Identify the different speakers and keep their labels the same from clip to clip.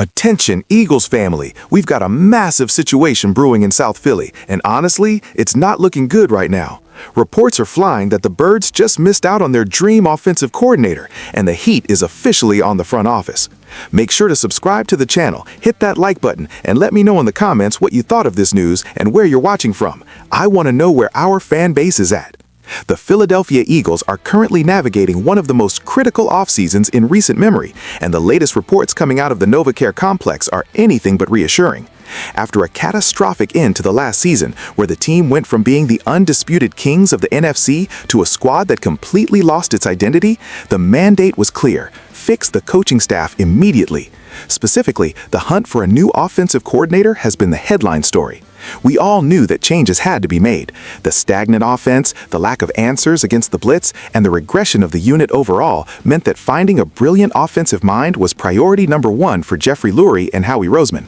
Speaker 1: Attention, Eagles family. We've got a massive situation brewing in South Philly, and honestly, it's not looking good right now. Reports are flying that the Birds just missed out on their dream offensive coordinator, and the heat is officially on the front office. Make sure to subscribe to the channel, hit that like button, and let me know in the comments what you thought of this news and where you're watching from. I want to know where our fan base is at. The Philadelphia Eagles are currently navigating one of the most critical off-seasons in recent memory, and the latest reports coming out of the NovaCare complex are anything but reassuring. After a catastrophic end to the last season, where the team went from being the undisputed kings of the NFC to a squad that completely lost its identity, the mandate was clear: fix the coaching staff immediately. Specifically, the hunt for a new offensive coordinator has been the headline story. We all knew that changes had to be made. The stagnant offense, the lack of answers against the blitz, and the regression of the unit overall meant that finding a brilliant offensive mind was priority number one for Jeffrey Lurie and Howie Roseman.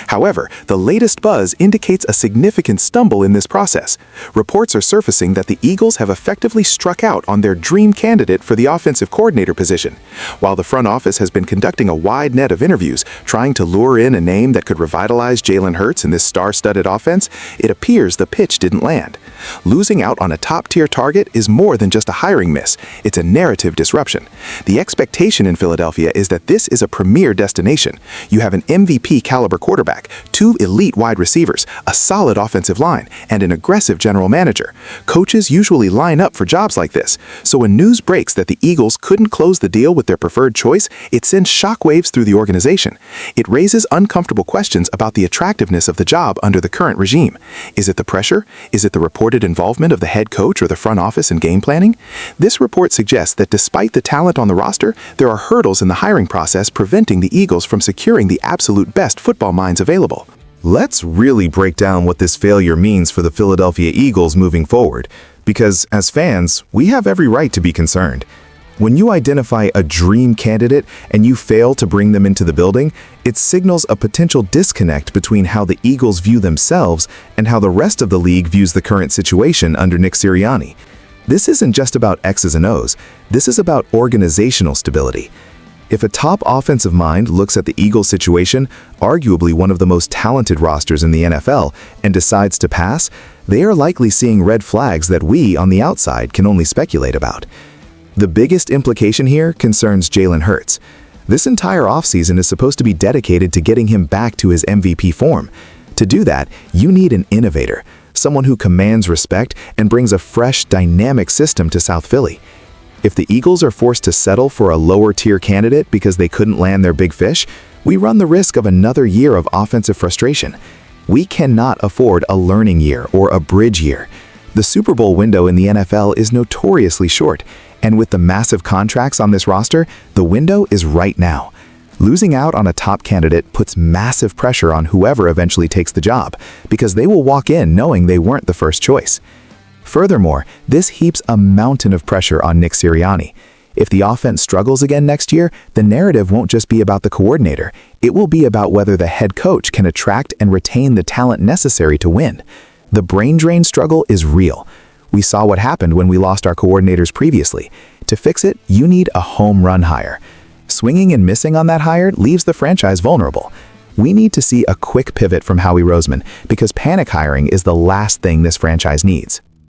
Speaker 1: However, the latest buzz indicates a significant stumble in this process. Reports are surfacing that the Eagles have effectively struck out on their dream candidate for the offensive coordinator position. While the front office has been conducting a wide net of interviews, trying to lure in a name that could revitalize Jalen Hurts in this star-studded offense, it appears the pitch didn't land. Losing out on a top-tier target is more than just a hiring miss. It's a narrative disruption. The expectation in Philadelphia is that this is a premier destination. You have an MVP-caliber quarterback, two elite wide receivers, a solid offensive line, and an aggressive general manager. Coaches usually line up for jobs like this, so when news breaks that the Eagles couldn't close the deal with their preferred choice, it sends shockwaves through the organization. It raises uncomfortable questions about the attractiveness of the job under the current regime. Is it the pressure? Is it the reported involvement of the head coach or the front office in game planning? This report suggests that despite the talent on the roster, there are hurdles in the hiring process preventing the Eagles from securing the absolute best football minds available. Let's really break down what this failure means for the Philadelphia Eagles moving forward, because as fans, we have every right to be concerned. When you identify a dream candidate and you fail to bring them into the building, it signals a potential disconnect between how the Eagles view themselves and how the rest of the league views the current situation under Nick Sirianni. This isn't just about X's and O's, this is about organizational stability. If a top offensive mind looks at the Eagles situation, arguably one of the most talented rosters in the NFL, and decides to pass, they are likely seeing red flags that we, on the outside, can only speculate about. The biggest implication here concerns Jalen Hurts. This entire offseason is supposed to be dedicated to getting him back to his MVP form. To do that, you need an innovator, someone who commands respect and brings a fresh, dynamic system to South Philly. If the Eagles are forced to settle for a lower-tier candidate because they couldn't land their big fish, we run the risk of another year of offensive frustration. We cannot afford a learning year or a bridge year. The Super Bowl window in the NFL is notoriously short, and with the massive contracts on this roster, the window is right now. Losing out on a top candidate puts massive pressure on whoever eventually takes the job, because they will walk in knowing they weren't the first choice. Furthermore, this heaps a mountain of pressure on Nick Sirianni. If the offense struggles again next year, the narrative won't just be about the coordinator. It will be about whether the head coach can attract and retain the talent necessary to win. The brain drain struggle is real. We saw what happened when we lost our coordinators previously. To fix it, you need a home run hire. Swinging and missing on that hire leaves the franchise vulnerable. We need to see a quick pivot from Howie Roseman, because panic hiring is the last thing this franchise needs.